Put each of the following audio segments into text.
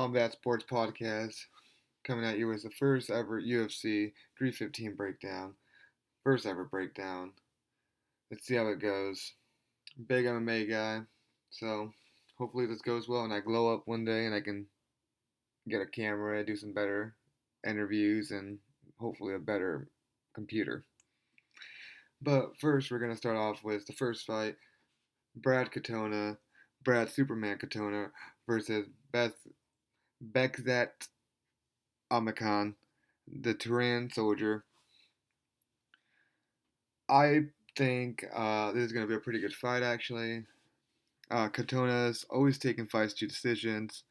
Combat Sports Podcast coming at you with the first ever UFC 315 breakdown. First ever breakdown. Let's see how it goes. Big MMA guy, so hopefully this goes well and I glow up one day and I can get a camera, do some better interviews, and hopefully a better computer. But first, we're going to start off with the first fight Brad Katona, Brad Superman Katona versus Bekzat Amakan, the Turan soldier. I think this is going to be a pretty good fight, actually. Katona's always taking fights to decisions,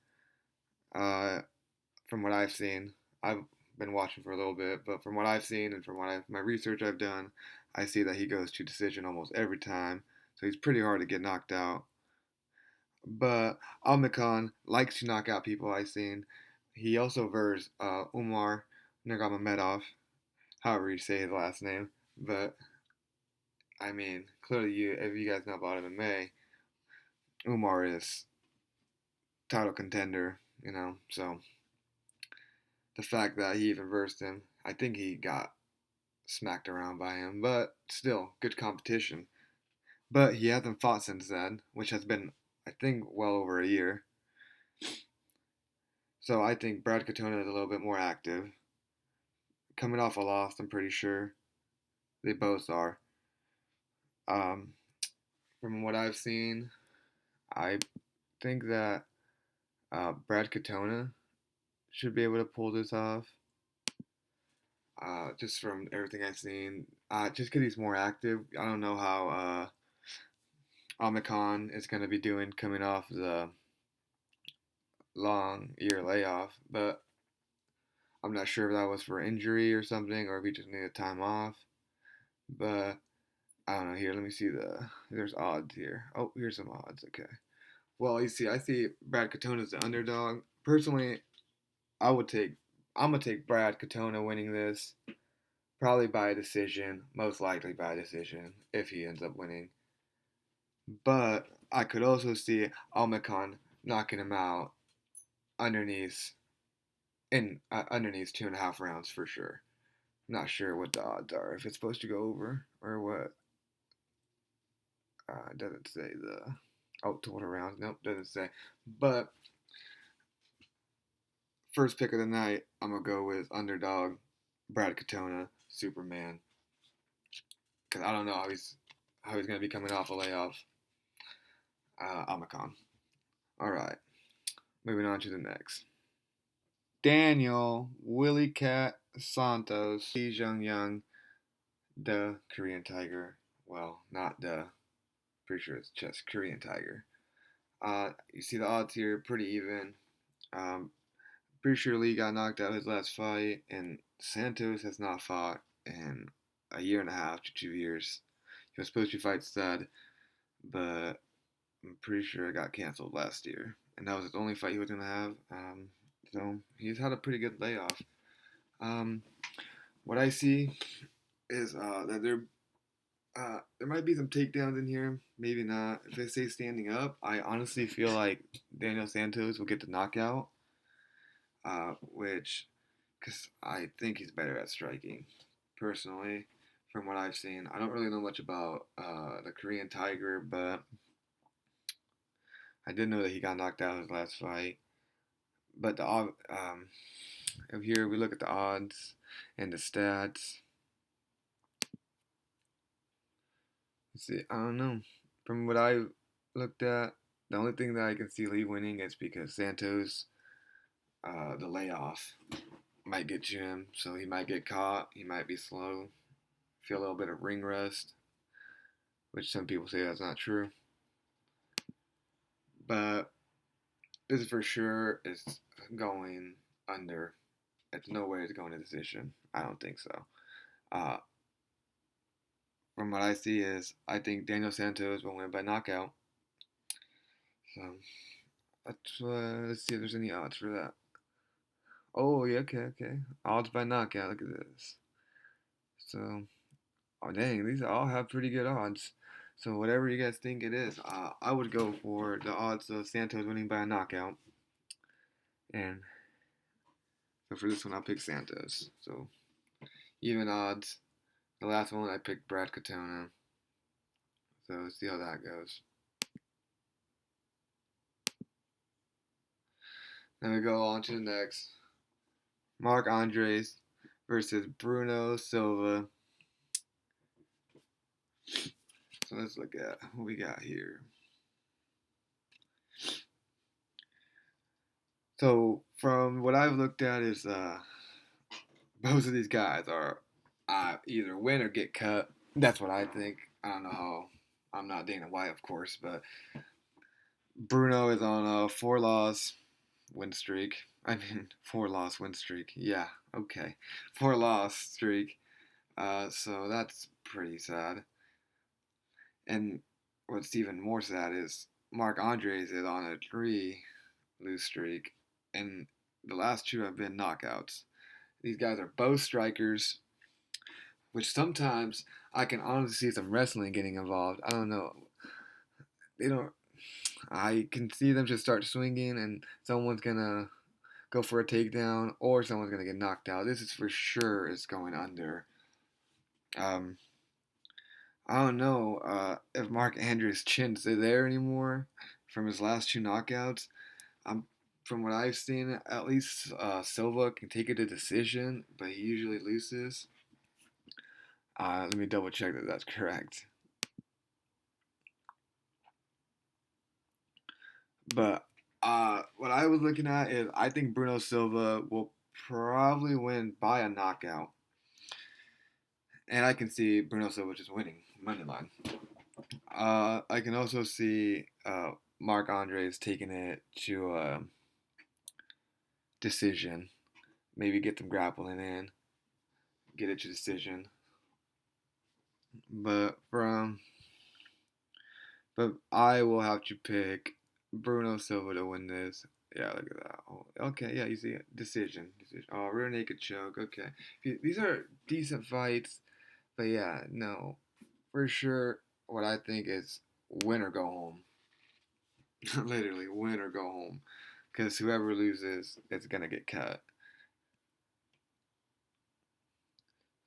uh, from what I've seen. I've been watching for a little bit, but from what I've seen and from my research I've done, I see that he goes to decision almost every time. So he's pretty hard to get knocked out. But Almakan likes to knock out people I've seen. He also versed Umar Nurmagomedov, however you say his last name. But I mean, clearly, if you guys know about MMA, Umar is title contender, So the fact that he even versed him, I think he got smacked around by him, but still, good competition. But he hasn't fought since then, which has been, I think, well over a year. So I think Brad Katona is a little bit more active. Coming off a loss, I'm pretty sure. They both are. Um, from what I've seen, I think that Brad Katona should be able to pull this off. Just from everything I've seen, just because he's more active. I don't know how Omicron is going to be doing coming off the long year layoff, but I'm not sure if that was for injury or something, or if he just needed time off. But I don't know. Here, let me see there's odds here. Oh, here's some odds. Okay. Well, you see, I see Brad Katona as the underdog. Personally, I would take. I'm gonna take Brad Katona winning this. Probably by a decision, most likely by a decision, if he ends up winning. But I could also see Almacon knocking him out underneath underneath 2.5 rounds for sure. Not sure what the odds are, if it's supposed to go over or what. It doesn't say the total rounds. Nope, doesn't say. But first pick of the night, I'm gonna go with underdog Brad Katona, Superman, because I don't know how he's gonna be coming off a layoff. Almacon. All right, moving on to the next. Daniel Willie Cat Santos, Lee Jung Young, the Korean Tiger. Well, not the. Pretty sure it's just Korean Tiger. You see the odds here, pretty even. Um, pretty sure Lee got knocked out his last fight, and Santos has not fought in a year and a half to 2 years. He was supposed to fight Stud, but I'm pretty sure it got canceled last year, and that was his only fight he was gonna have. So he's had a pretty good layoff. Um, what I see is that there might be some takedowns in here, maybe not. If they say standing up, I honestly feel like Daniel Santos will get the knockout, which, because I think he's better at striking, personally, from what I've seen. I don't really know much about the Korean Tiger, but I did know that he got knocked out in his last fight. But if here we look at the odds and the stats, see, I don't know. From what I looked at, the only thing that I can see Lee winning is because Santos, the layoff might get to him, so he might get caught. He might be slow, feel a little bit of ring rust, which some people say that's not true. But this for sure is going under. It's no way it's going to decision. I don't think so. Uh, from what I see is, I think Daniel Santos will win by knockout. So let's see if there's any odds for that. Oh, yeah, okay. Odds by knockout. Look at this. So, oh dang, these all have pretty good odds. So whatever you guys think it is, I would go for the odds of Santos winning by a knockout. And so for this one, I'll pick Santos. So even odds. The last one, I picked Brad Katona. So let's see how that goes. Then we go on to the next. Mark Andres versus Bruno Silva. So let's look at what we got here. So from what I've looked at is both of these guys are either win or get cut. That's what I think. I don't know how. I'm not Dana White, of course, but Bruno is on a four-loss win streak. I mean, four-loss win streak. Yeah, okay, four-loss streak. So that's pretty sad. And what's even more sad is Mark Andres is on a three-lose streak, and the last two have been knockouts. These guys are both strikers, which sometimes I can honestly see some wrestling getting involved. I don't know. They don't. I can see them just start swinging, and someone's gonna go for a takedown, or someone's gonna get knocked out. This is for sure is going under. Um, I don't know if Mark Andrews' chin's there anymore from his last two knockouts. From what I've seen, at least Silva can take it a decision, but he usually loses. Let me double check that that's correct. But what I was looking at is I think Bruno Silva will probably win by a knockout. And I can see Bruno Silva just winning money line. I can also see Mark Andres taking it to a decision. Maybe get them grappling in, get it to decision. But from but I will have to pick Bruno Silva to win this. Yeah, look at that. Oh, okay, yeah, you see it. Decision. Oh, rear naked choke. Okay, these are decent fights, but yeah, no, for sure. What I think is win or go home. Literally, win or go home, because whoever loses is gonna get cut.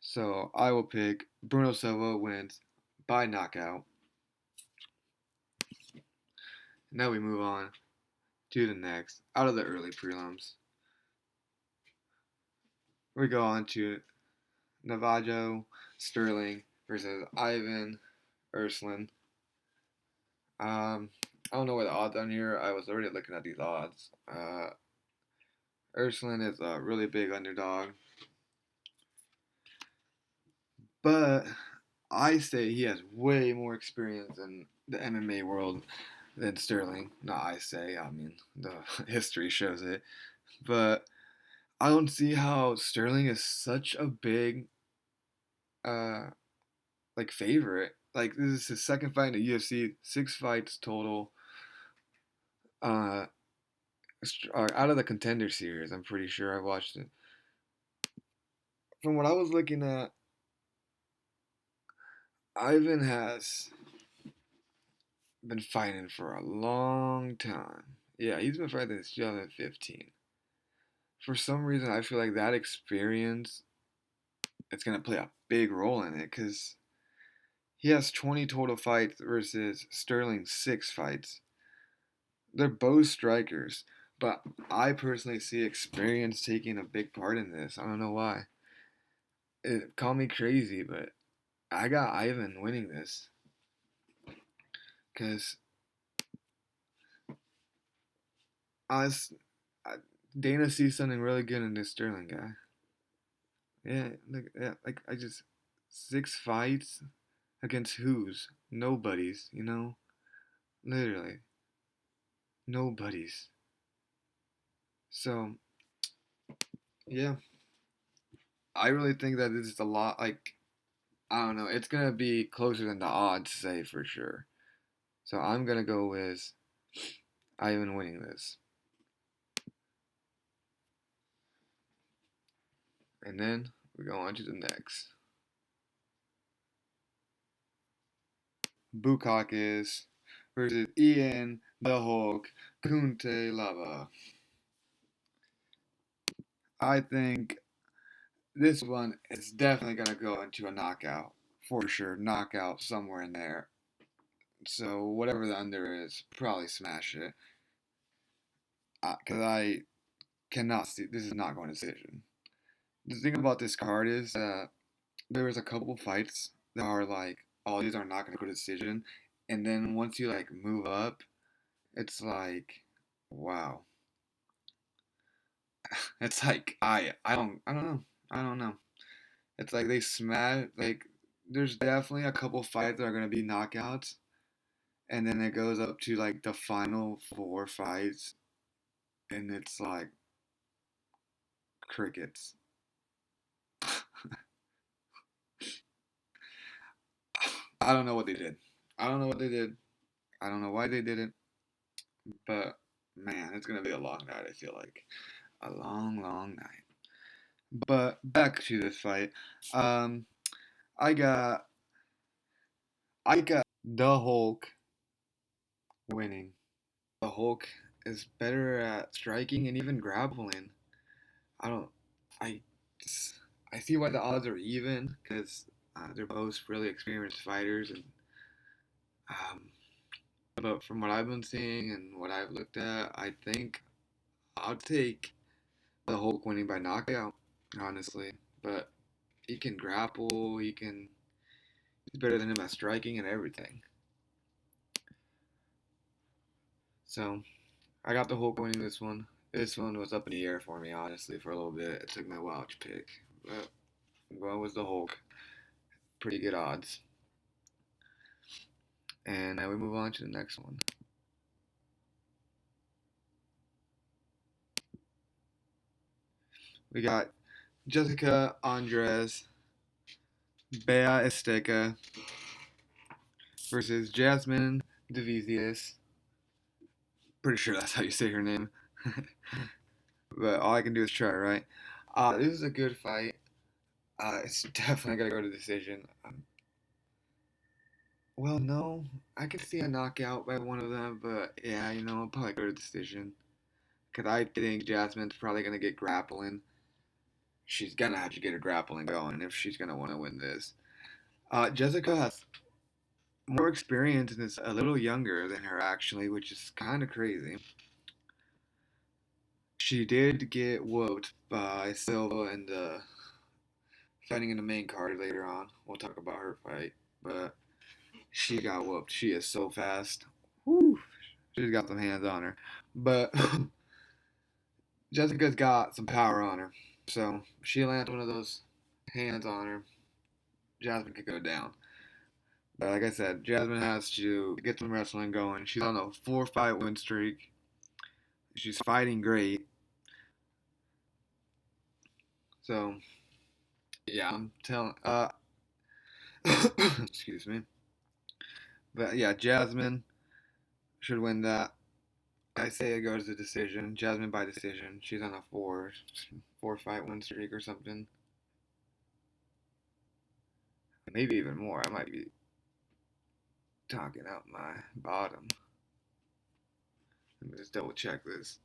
So I will pick Bruno Silva wins by knockout. Now we move on to the next out of the early prelims. We go on to Navajo Sterling versus Ivan Ursulin. I don't know what the odds on here. I was already looking at these odds. Ursulin is a really big underdog, but I say he has way more experience in the MMA world than Sterling. Not I say, I mean the history shows it. But I don't see how Sterling is such a big uh favorite. Like this is his second fight in the UFC, six fights total. Uh, out of the Contender series, I'm pretty sure I watched it. From what I was looking at, Ivan has been fighting for a long time. Yeah, he's been fighting since 2015. For some reason, I feel like that experience it's gonna play a big role in it because he has 20 total fights versus Sterling's six fights. They're both strikers, but I personally see experience taking a big part in this. I don't know why. Call me crazy, but I got Ivan winning this because I was, I, Dana sees something really good in this Sterling guy. Yeah, like I just six fights against who's nobody's, literally nobody's. So yeah, I really think that this is a lot. Like I don't know, it's gonna be closer than the odds say for sure. So I'm gonna go with Ivan winning this, and then we go on to the next. Bukakis versus Ian the Hulk Kunte Lava. I think this one is definitely going to go into a knockout. For sure. Knockout somewhere in there. So whatever the under is, probably smash it. Because I cannot see. This is not going to decision. The thing about this card is there was a couple fights that are like, oh, these are not going to go to decision. And then once you like move up, it's like, wow. It's like I don't know. I don't know. It's like they smash like there's definitely a couple fights that are gonna be knockouts, and then it goes up to like the final four fights, and it's like crickets. I don't know what they did. I don't know what they did. I don't know why they did it, but man, it's gonna be a long night. I feel like a long, long night. But back to this fight. Um, I got I got the Hulk winning. The Hulk is better at striking and even grappling. I don't. I. I see why the odds are even because they're both really experienced fighters, and um, but from what I've been seeing and what I've looked at, I think I'll take the Hulk winning by knockout, honestly. But he can grapple. He can. He's better than him at striking and everything. So I got the Hulk winning this one. This one was up in the air for me, honestly, for a little bit. It took me a while to pick, but going was the Hulk. Pretty good odds. And now we move on to the next one. We got Jessica Andres Bea Esteca versus Jasmine Devisius. Pretty sure that's how you say her name. But all I can do is try, right? This is a good fight. It's definitely going to go to decision. Well, no. I could see a knockout by one of them, but yeah, I'll probably go to decision. Because I think Jasmine's probably going to get grappling. She's going to have to get her grappling going if she's going to want to win this. Jessica has more experience and is a little younger than her, actually, which is kind of crazy. She did get whooped by Silva in the fighting in the main card later on. We'll talk about her fight. But she got whooped. She is so fast. Whew. She's got some hands on her. But Jessica's got some power on her. So if she lands one of those hands on her, Jasmine could go down. But like I said, Jasmine has to get some wrestling going. She's on a 4-fight win streak. She's fighting great. So yeah, I'm telling. Excuse me. But yeah, Jasmine should win that. I say it goes to decision. Jasmine by decision. She's on a four fight win streak or something. Maybe even more. I might be talking out my bottom. Let me just double check this.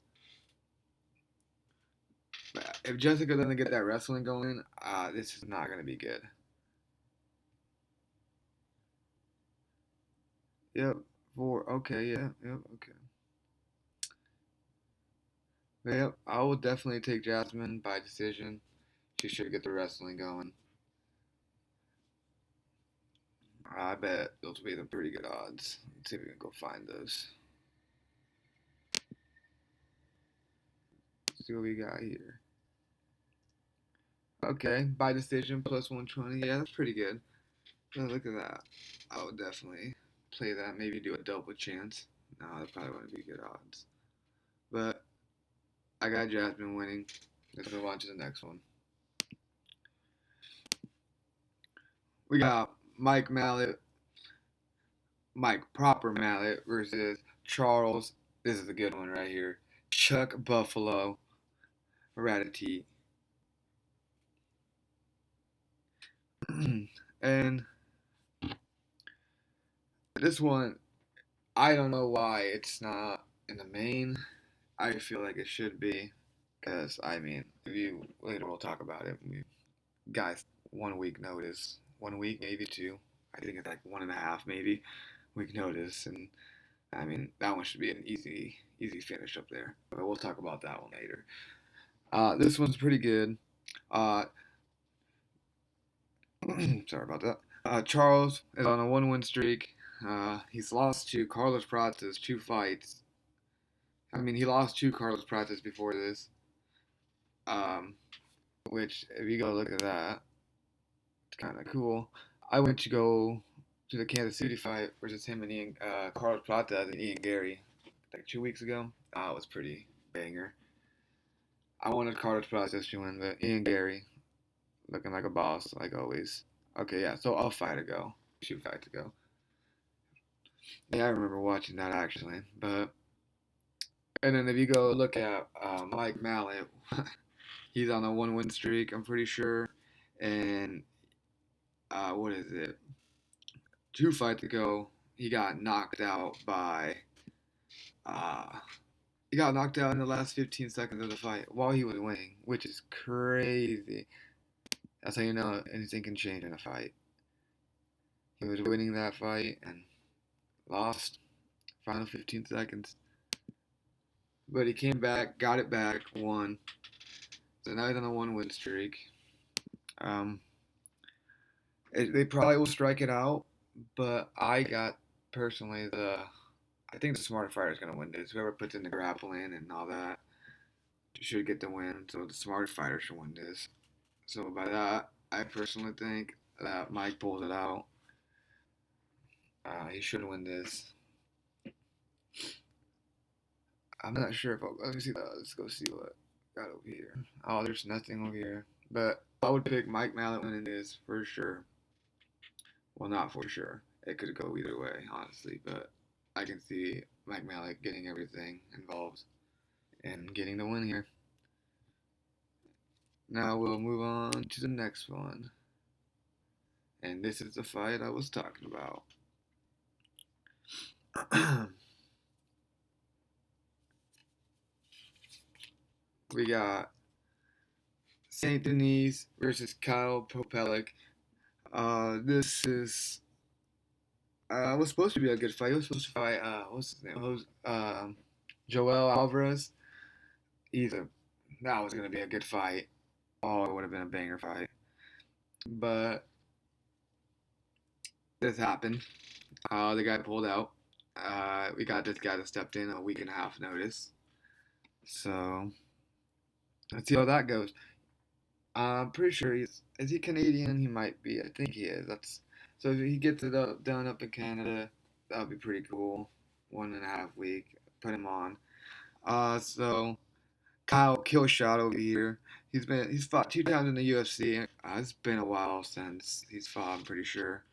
But if Jessica doesn't get that wrestling going, this is not gonna be good. Yep. Four. Okay. Yeah. Yep. Okay. But yep. I will definitely take Jasmine by decision. She should get the wrestling going. I bet those will be the pretty good odds. Let's see if we can go find those. Let's see what we got here. Okay, by decision plus 120. Yeah, that's pretty good. Oh, look at that. I would definitely play that. Maybe do a double chance. No, that probably wouldn't be good odds. But I got Jasmine winning. Let's move on to the next one. We got Mike Proper Mallet versus Charles. This is a good one right here. Chuck Buffalo Ratati. And this one, I don't know why it's not in the main. I feel like it should be. Because I mean, if you later we'll talk about it. Guys, 1 week notice, 1 week maybe two. I think it's like 1.5 maybe week notice, and I mean that one should be an easy finish up there. But we'll talk about that one later. This one's pretty good. Uh, sorry about that. Charles is on a 1-win streak. He's lost to Carlos Prates 2 fights. I mean, he lost to Carlos Prates before this. Um, which, if you go look at that, it's kind of cool. I went to go to the Kansas City fight versus him and Carlos Prates and Ian Gary like 2 weeks ago. It was pretty banger. I wanted Carlos Prates to win, but Ian Gary looking like a boss like always. Okay, yeah. So I'll fight ago. 2 fights ago. Yeah, I remember watching that actually. But and then if you go look at Mike Mallet, he's on a 1-win streak. I'm pretty sure, and what is it? 2 fights ago, he got knocked out by. Uh, he got knocked out in the last 15 seconds of the fight while he was winning, which is crazy. That's how you know anything can change in a fight. He was winning that fight and lost final 15 seconds. But he came back, got it back, won. So now he's on a 1-win streak. Um, they probably will strike it out, but I got personally I think the smarter fighter is going to win this. Whoever puts in the grappling and all that should get the win. So the smarter fighter should win this. So by that, I personally think that Mike pulls it out. He should win this. I'm not sure if let me see. Let's go see what got over here. Oh, there's nothing over here. But I would pick Mike Mallet winning this for sure. Well, not for sure. It could go either way, honestly. But I can see Mike Mallet getting everything involved and getting the win here. Now we'll move on to the next one. And this is the fight I was talking about. We got St. Denis versus Kyle Popelic. This is was supposed to be a good fight. He was supposed to fight what's his name? Joel Alvarez. Either that was gonna be a good fight. Oh, it would have been a banger fight. But this happened. The guy pulled out. We got this guy that stepped in a week and a half notice. So let's see how that goes. I'm pretty sure is he Canadian? He might be. I think he is. That's so if he gets it done up in Canada, that would be pretty cool. 1.5 week, put him on. So Kyle Killshot over here. He's fought 2 times in the UFC. It's been a while since he's fought. I'm pretty sure,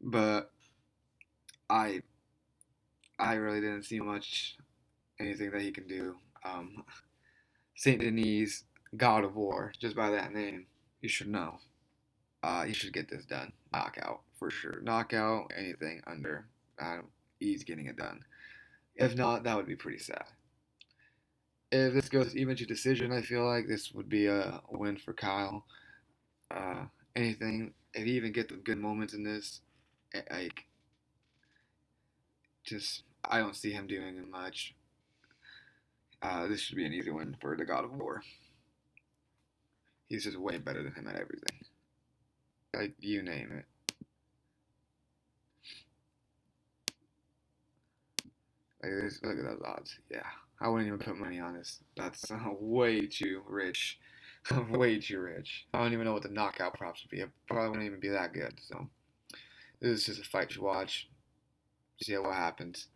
but I I really didn't see much anything that he can do. Saint Denis, God of War, just by that name, you should know. He should get this done. Knockout for sure. Knockout, anything under. He's getting it done. If not, that would be pretty sad. If this goes even to decision, I feel like this would be a win for Kyle. Uh, anything, if he even gets the good moments in this, like just I don't see him doing much. This should be an easy win for the God of War. He's just way better than him at everything. Like you name it. Look at those odds. Yeah, I wouldn't even put money on this. That's way too rich. Way too rich. I don't even know what the knockout props would be. It probably wouldn't even be that good. So this is just a fight to watch. See what happens.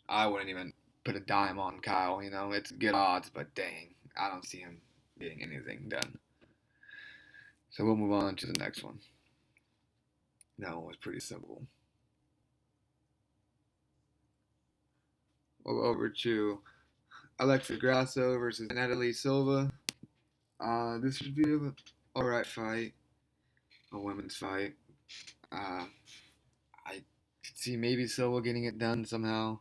I wouldn't even put a dime on Kyle. You know, it's good odds, but dang, I don't see him getting anything done. So we'll move on to the next one. That one was pretty simple. We'll go over to Alexa Grasso versus Natalie Silva. This should be an alright fight, a women's fight. Uh, I see maybe Silva getting it done somehow.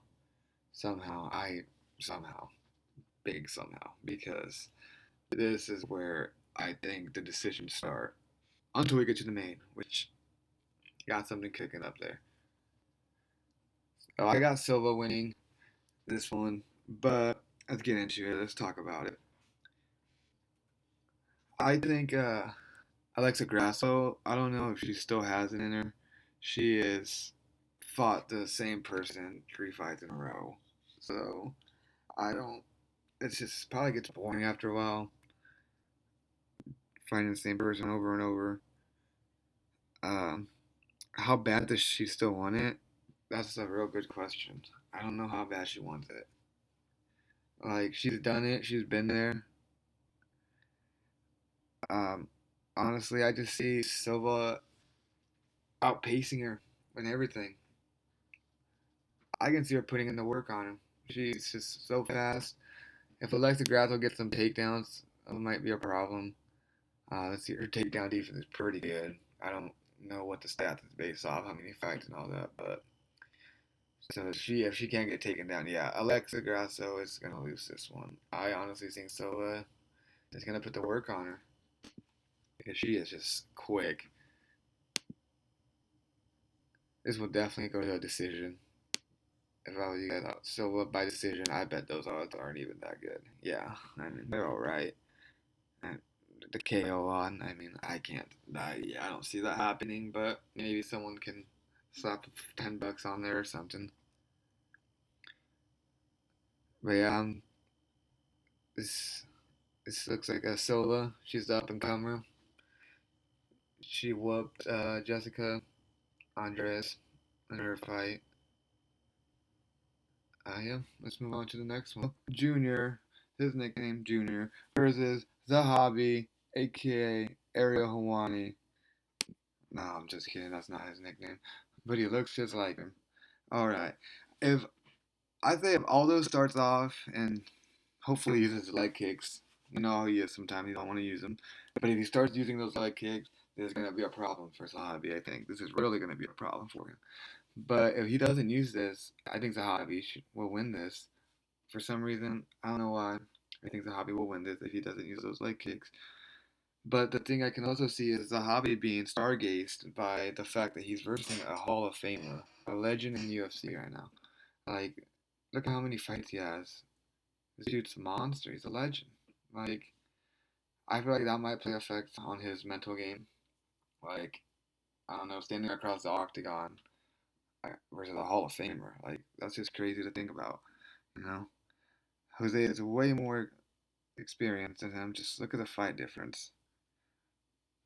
Somehow. big somehow because this is where I think the decisions start until we get to the main, which got something cooking up there. So I got Silva winning this one, but let's get into it. Let's talk about it. I think Alexa Grasso, I don't know if she still has it in her. She has fought the same person 3 fights in a row. So I don't. It's just probably gets boring after a while fighting the same person over and over. Um, how bad does she still want it? That's a real good question. I don't know how bad she wants it. Like she's done it. She's been there. Um, honestly, I just see Silva outpacing her in everything. I can see her putting in the work on him. She's just so fast. If Alexa Grasso gets some takedowns, it might be a problem. Let's see, her takedown defense is pretty good. I don't know what the stats is based off, how many fights and all that, but so if she can't get taken down, yeah, Alexa Grasso is gonna lose this one. I honestly think Silva is gonna put the work on her because she is just quick. This will definitely go to a decision. If I was you guys, Silva by decision, I bet those odds aren't even that good. Yeah, I mean they're all right. And the KO on, I mean I don't see that happening, but maybe someone can slap $10 on there or something. But yeah, this this looks like a Silva. She's the up and comer. She whooped Jessica Andres in her fight. Yeah, let's move on to the next one. Junior, his nickname Junior, versus Zahabi, aka Ariel Hawani. No, I'm just kidding. That's not his nickname, but he looks just like him. All right, if I say if Aldo starts off and hopefully uses leg kicks, you know how he is sometimes. You don't want to use them, but if he starts using those leg kicks, there's gonna be a problem for Zahabi. I think this is really gonna be a problem for him. But if he doesn't use this, I think will win this. For some reason, I don't know why. I think Zahabi will win this if he doesn't use those leg kicks. But the thing I can also see is Zahabi being stargazed by the fact that he's versing a Hall of Famer, a legend in UFC right now. Like, look at how many fights he has. This dude's a monster. He's a legend. Like, I feel like that might play effect on his mental game. Like, I don't know, standing across the octagon versus a Hall of Famer. Like, that's just crazy to think about. You know, Jose is way more experienced than him. Just look at the fight difference.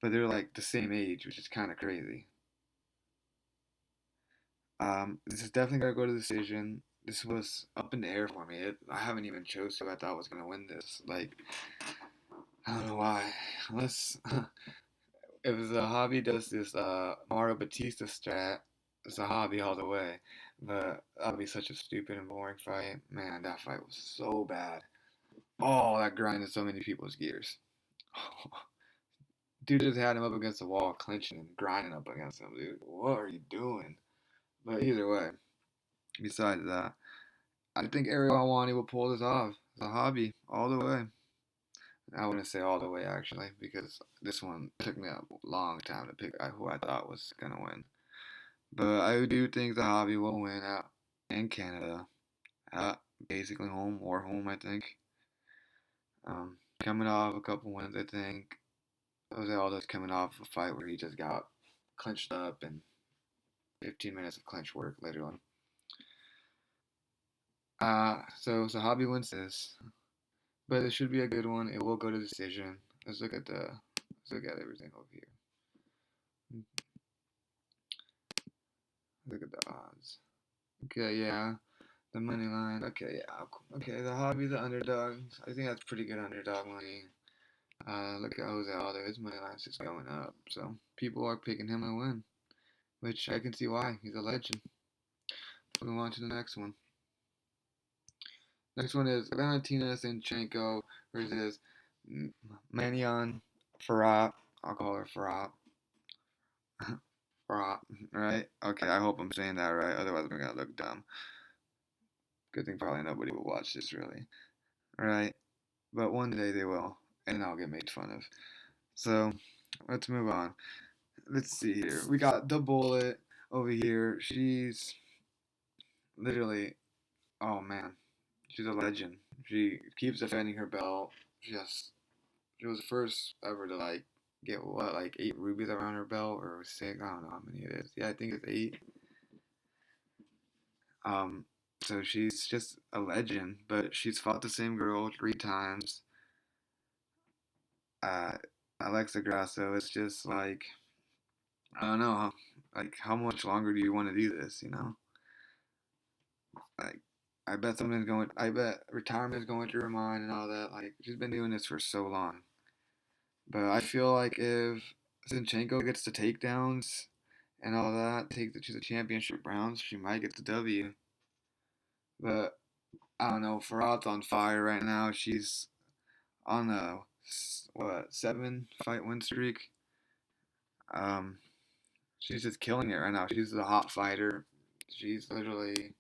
But they're like the same age, which is kind of crazy. This is definitely gonna go to decision. This was up in the air for me. I haven't even chose who I thought was gonna win this. Like, I don't know why. Unless if Zahabi does this Mario Batista strat, Zahabi all the way. But that'd be such a stupid and boring fight. Man, that fight was so bad. Oh, that grinded so many people's gears. Dude just had him up against the wall, clinching and grinding up against him, dude. What are you doing? But either way, besides that, I think Ariel Hawani will pull this off. It's a hobby all the way. I wouldn't say all the way actually, because this one took me a long time to pick who I thought was gonna win. But I do think the hobby will win out in Canada, at basically home or home. I think. Coming off a couple wins, I think Jose Aldo's coming off a fight where he just got clinched up and 15 minutes of clinch work later on. So Sahabi wins this, but it should be a good one. It will go to decision. Let's look at everything over here. Look at the odds. Okay, yeah, the money line. Okay, yeah, okay. The hobby's the underdog. I think that's pretty good underdog money. Look at Jose Aldo. His money line's just going up, so people are picking him to win, which I can see why. He's a legend. Let's move on to the next one. Next one is Valentina Zinchenko versus Manion Farah. I'll call her Farah. Farah, right? Okay, I hope I'm saying that right. Otherwise, I'm gonna look dumb. Good thing probably nobody will watch this really. right? But one day they will, and I'll get made fun of. So let's move on. Let's see here. We got the Bullet over here. She's literally, oh man, she's a legend. She keeps defending her belt. She was the first ever to like get what, like 8 rubies around her belt or 6. I don't know how many it is. Yeah, I think it's 8. Um, so she's just a legend. But she's fought the same girl 3 times. Uh, Alexa Grasso. It's just like I don't know. Like how much longer do you want to do this? You know, like I bet something's going. I bet retirement's going through her mind and all that. Like she's been doing this for so long. But I feel like if Zinchenko gets the takedowns and all that, take the to the championship rounds, she might get the W. But I don't know. Farah's on fire right now. She's on a what 7 fight win streak. Um, she's just killing it right now. She's a hot fighter. She's literally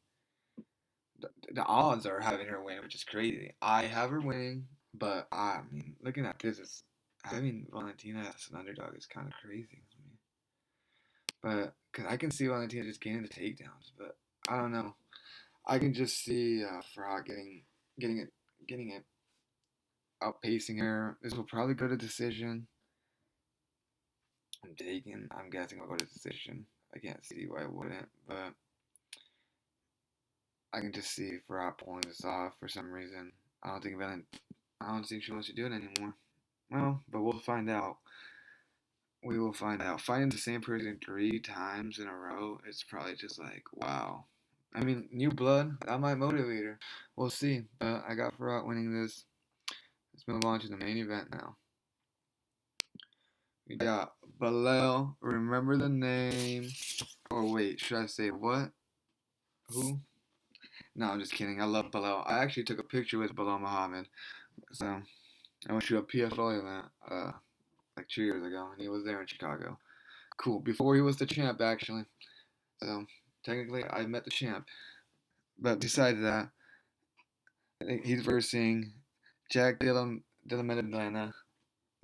the odds are having her win, which is crazy. I have her winning, but I mean, looking at this, is having Valentina as an underdog is kind of crazy to me. But because I can see Valentina just gaining the takedowns, but I don't know. I can just see Farah getting it, getting it, outpacing her. This will probably go to decision. I'm guessing I'll go to decision. I can't see why I wouldn't, but I can just see Farah pulling this off for some reason. I don't think Valen, I don't think she wants to do it anymore. Well, but we'll find out. We will find out. Fighting the same person 3 times in a row, it's probably just like, wow. I mean, new blood, that might motivate her. We'll see. But I got Farah winning this. Let's move on to the main event now. We got Balel. Remember the name. Or wait, should I say what? Who? No, I'm just kidding. I love Balel. I actually took a picture with Balel Muhammad. So I went to a PFL event like 2 years ago, and he was there in Chicago. Cool. Before he was the champ, actually. So technically, I met the champ. But besides that, he's versing Jack Della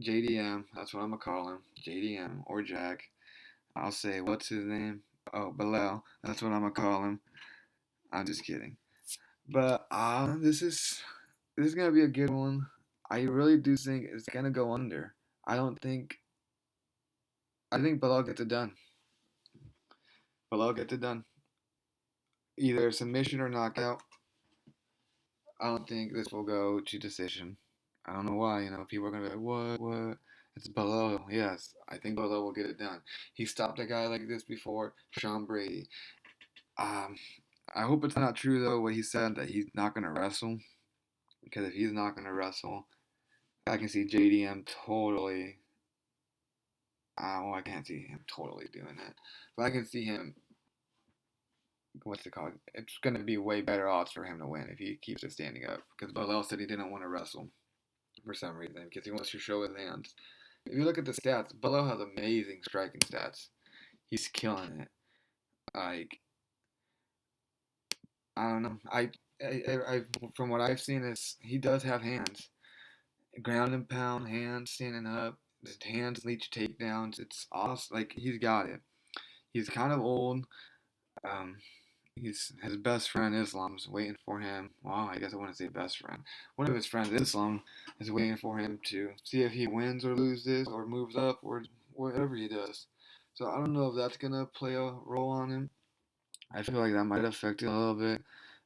JDM. That's what I'm gonna call him, JDM or Jack. I'll say what's his name? Oh, Bilal. That's what I'm gonna call him. I'm just kidding. But this is gonna be a good one. I really do think it's gonna go under. I don't think. I think Bilal gets it done. Bilal gets it done. Either submission or knockout. I don't think this will go to decision. I don't know why. People are gonna be like, what? It's Bilal. Yes, I think Bilal will get it done. He stopped a guy like this before, Sean Brady. Um, I hope it's not true though what he said that he's not gonna wrestle. Because if he's not gonna wrestle, I can see JDM totally. Well, I can't see him totally doing that, but I can see him. What's it called? It's gonna be way better odds for him to win if he keeps it standing up. Because Bilal said he didn't want to wrestle for some reason because he wants to show his hands. If you look at the stats, Bilal has amazing striking stats. He's killing it. Like I don't know. From what I've seen is he does have hands. Ground and pound, hands standing up, his hands lead to takedowns. It's awesome. Like he's got it. He's kind of old. Um, he's his best friend Islam's waiting for him. Well, I guess I wouldn't say best friend. One of his friends, Islam, is waiting for him to see if he wins or loses or moves up or whatever he does. So I don't know if that's gonna play a role on him. I feel like that might affect it a little bit.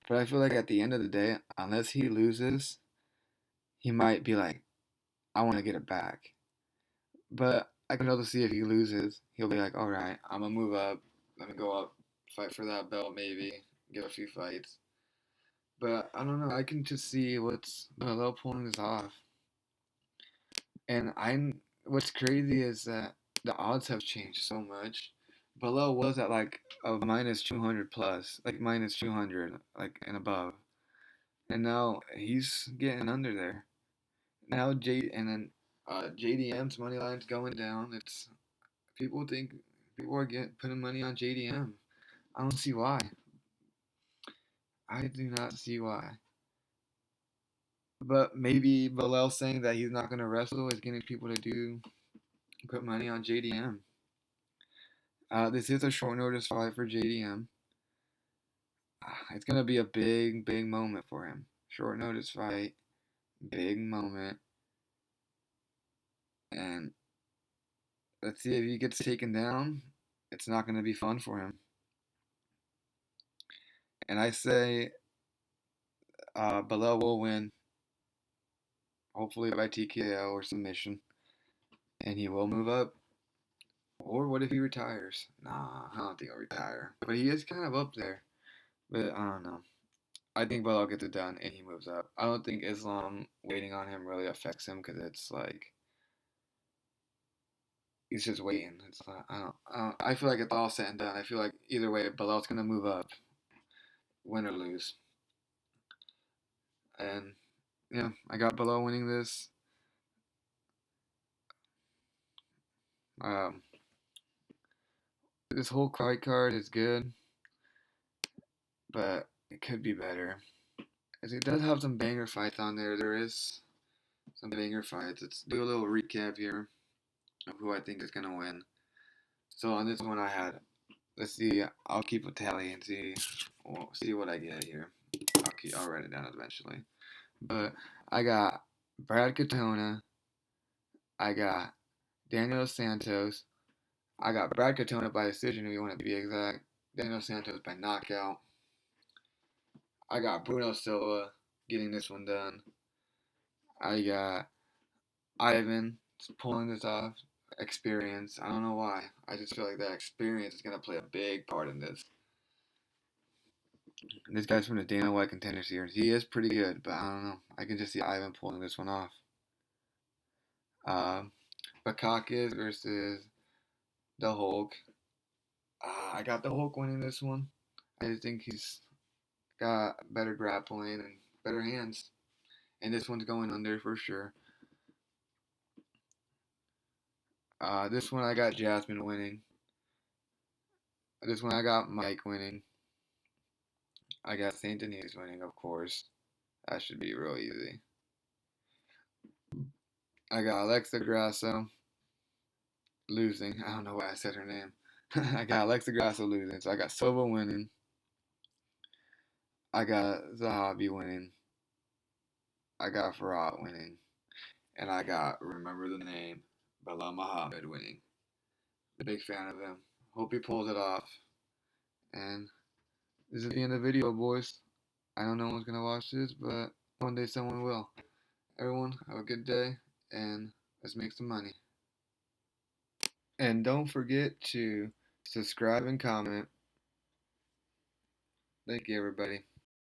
But I feel like at the end of the day, unless he loses, he might be like, I want to get it back. But I can also see if he loses, he'll be like, all right, I'm gonna move up. Let me go up, fight for that belt, maybe get a few fights. But I don't know. I can just see what's Bilal pulling this off. And what's crazy is that the odds have changed so much. Bilal was at like a minus 200 plus, like minus 200, like and above, and now he's getting under there. Now JDM's money line's going down. It's People think people are getting putting money on JDM. I don't see why. I do not see why. I do not see why. But maybe Bilal saying that he's not going to wrestle is getting people to put money on JDM. This is a short notice fight for JDM. It's going to be a big, big moment for him. Short notice fight, big moment. And let's see if he gets taken down. It's not going to be fun for him. And I say Bilal will win, hopefully by TKO or submission. And he will move up. Or what if he retires? Nah, I don't think he'll retire. But he is kind of up there. But I don't know. I think Bilal gets it done and he moves up. I don't think Islam waiting on him really affects him because it's like he's just waiting. It's like, I feel like it's all said and done. I feel like either way, Bilal's gonna move up, win or lose. And yeah, I got Bilal winning this. Um, this whole fight card is good, but it could be better. As it does have some banger fights on there. There is some banger fights. Let's do a little recap here of who I think is gonna win. So on this one, I had. Let's see. I'll keep a tally and see what I get here. I'll write it down eventually. But I got Brad Katona. I got Daniel Santos. I got Brad Katona by decision, if you want to be exact. Daniel Santos by knockout. I got Bruno Silva getting this one done. I got Ivan pulling this off. Experience. I don't know why. I just feel like that experience is going to play a big part in this. This guy's from the Dana White Contender Series. He is pretty good, but I don't know. I can just see Ivan pulling this one off. Bakakis versus the Hulk. I got the Hulk winning this one. I just think he's got better grappling and better hands. And this one's going under for sure. This one I got Jasmine winning. This one I got Mike winning. I got Saint Denis winning, of course. That should be real easy. I got Alexa Grasso losing. I don't know why I said her name. I got Alexa Grasso losing. So I got Silva winning. I got Zahabi winning. I got Farad winning. And I got, remember the name, Bilal Muhammad winning. Big fan of him. Hope he pulls it off. And this is the end of the video, boys. I know no one's going to watch this, but one day someone will. Everyone, have a good day, and let's make some money. And don't forget to subscribe and comment. Thank you, everybody.